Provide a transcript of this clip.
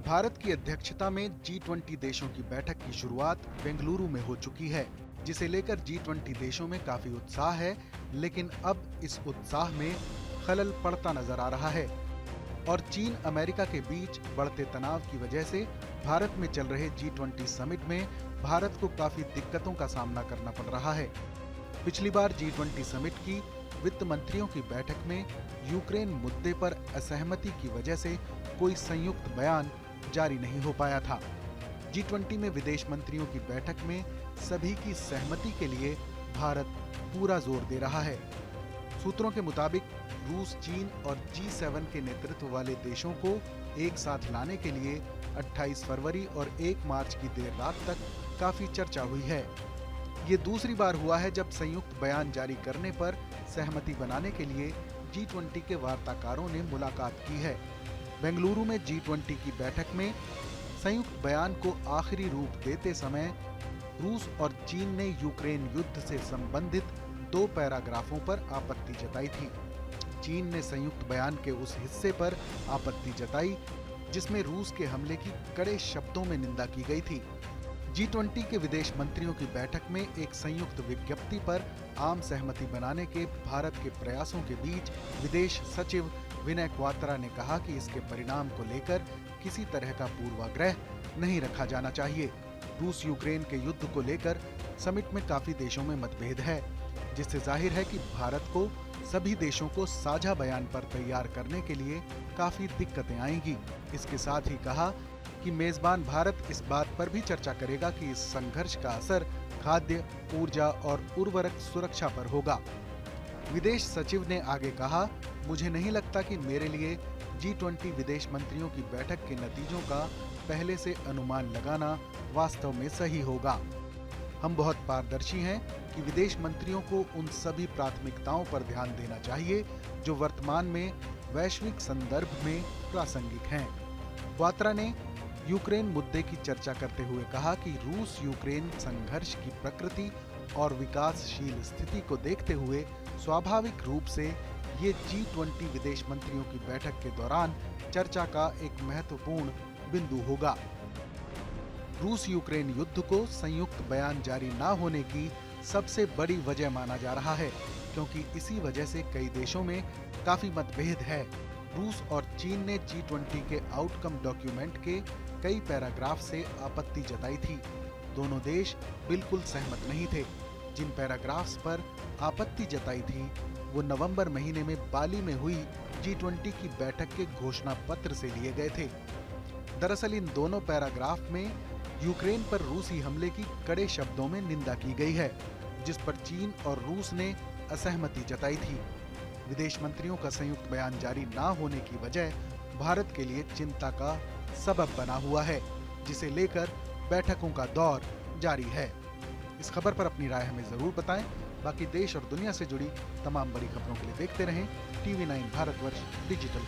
भारत की अध्यक्षता में G20 देशों की बैठक की शुरुआत बेंगलुरु में हो चुकी है, जिसे लेकर G20 देशों में काफी उत्साह है। लेकिन अब इस उत्साह में खलल पड़ता नजर आ रहा है और चीन अमेरिका के बीच बढ़ते तनाव की वजह से भारत में चल रहे G20 समिट में भारत को काफी दिक्कतों का सामना करना पड़ रहा है। पिछली बार G20 समिट की वित्त मंत्रियों की बैठक में यूक्रेन मुद्दे पर असहमति की वजह से कोई संयुक्त बयान जारी नहीं हो पाया था। G20 में विदेश मंत्रियों की बैठक में सभी की सहमति के लिए भारत पूरा जोर दे रहा है। सूत्रों के मुताबिक रूस, चीन और G7 के नेतृत्व वाले देशों को एक साथ लाने के लिए 28 फरवरी और 1 मार्च की देर रात तक काफी चर्चा हुई है। ये दूसरी बार हुआ है जब संयुक्त बयान जारी करने पर सहमति बनाने के लिए G20 के वार्ताकारों ने मुलाकात की है। बेंगलुरु में G20 की बैठक में संयुक्त बयान को आखिरी रूप देते समय रूस और चीन ने यूक्रेन युद्ध से संबंधित 2 पैराग्राफों पर आपत्ति जताई थी। चीन ने संयुक्त बयान के उस हिस्से पर आपत्ति जताई जिसमें रूस के हमले की कड़े शब्दों में निंदा की गई थी। G20 के विदेश मंत्रियों की बैठक में एक संयुक्त विज्ञप्ति पर आम सहमति बनाने के भारत के प्रयासों के बीच विदेश सचिव विनय क्वात्रा ने कहा कि इसके परिणाम को लेकर किसी तरह का पूर्वाग्रह नहीं रखा जाना चाहिए। रूस यूक्रेन के युद्ध को लेकर समिट में काफी देशों में मतभेद है, जिससे जाहिर है कि भारत को सभी देशों को साझा बयान पर तैयार करने के लिए काफी दिक्कतें आएंगी। इसके साथ ही कहा कि मेजबान भारत इस बात पर भी चर्चा करेगा कि इस संघर्ष का असर खाद्य, ऊर्जा और उर्वरक सुरक्षा पर होगा। विदेश सचिव ने आगे कहा, मुझे नहीं लगता कि मेरे लिए G20 विदेश मंत्रियों की बैठक के नतीजों का पहले से अनुमान लगाना वास्तव में सही होगा। हम बहुत पारदर्शी हैं कि विदेश मंत्रियों को उन सभी प्राथमिकताओं पर ध्यान देना चाहिए जो वर्तमान में वैश्विक संदर्भ में प्रासंगिक हैं। क्वात्रा ने यूक्रेन मुद्दे की चर्चा करते हुए कहा कि रूस यूक्रेन संघर्ष की प्रकृति और विकासशील स्थिति को देखते हुए स्वाभाविक रूप से ये G20 विदेश मंत्रियों की बैठक के दौरान चर्चा का एक महत्वपूर्ण बिंदु होगा। रूस यूक्रेन युद्ध को संयुक्त बयान जारी न होने की सबसे बड़ी वजह माना जा रहा है, क्योंकि इसी वजह से कई देशों में काफी मतभेद है। रूस और चीन ने G20 के आउटकम डॉक्यूमेंट के कई पैराग्राफ से आपत्ति जताई थी। दोनों देश बिल्कुल सहमत नहीं थे। जिन पैराग्राफ्स पर आपत्ति जताई थी वो नवंबर महीने में बाली में हुई G20 की बैठक के घोषणा पत्र से लिए गए थे। दरअसल इन दोनों पैराग्राफ में यूक्रेन पर रूसी हमले की कड़े शब्दों में निंदा की गई है, जिस पर चीन और रूस ने असहमति जताई थी। विदेश मंत्रियों का संयुक्त बयान जारी न होने की वजह भारत के लिए चिंता का सबब बना हुआ है, जिसे लेकर बैठकों का दौर जारी है। इस खबर पर अपनी राय हमें जरूर बताएं। बाकी देश और दुनिया से जुड़ी तमाम बड़ी खबरों के लिए देखते रहें TV9 भारतवर्ष डिजिटल।